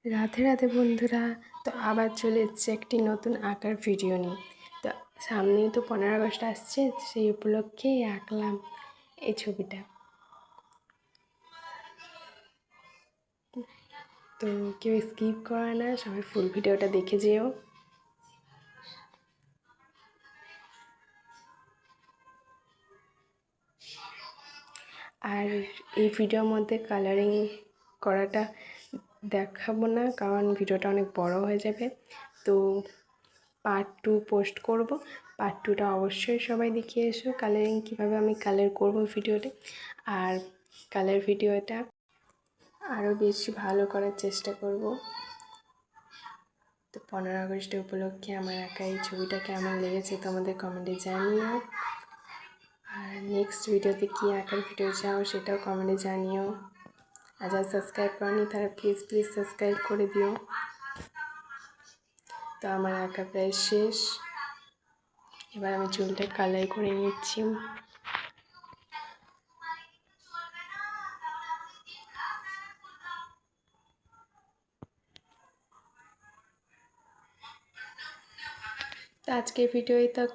রাধে রাধে বন্ধুরা। তো আবার চলে এসেছে একটি নতুন আঁকার ভিডিও নিয়ে। তো সামনেই তো 15 আগস্ট আসছে, সেই উপলক্ষেই আঁকলাম এই ছবিটা। তো কেউ স্কিপ করে না, সবাই ফুল ভিডিওটা দেখে যেও। আর এই ভিডিওর মধ্যে কালারিং করাটা দেখাবো না, কারণ ভিডিওটা অনেক বড় হয়ে যাবে। তো পার্ট 2 পোস্ট করব। পার্ট 2টা অবশ্যই সবাই দেখে এসো, কালারিং কীভাবে আমি কালার করব ভিডিওতে। আর কালার ভিডিওটা আরও বেশি ভালো করার চেষ্টা করব। তো 15 আগস্ট উপলক্ষে আমার আঁকা এই ছবিটা কেমন লেগেছে তোমাদের কমেন্টে জানিও। আর নেক্সট ভিডিওতে কী আঁকার ভিডিও চাও সেটাও কমেন্টে জানিও। আর যারা সাবস্ক্রাইব করনি তারা প্লিজ সাবস্ক্রাইব করে দিও। তো আমার আঁকা প্রায় শেষ, এবার আমি চুলটা কালার করে নিচ্ছি। তো আজকের ভিডিও तक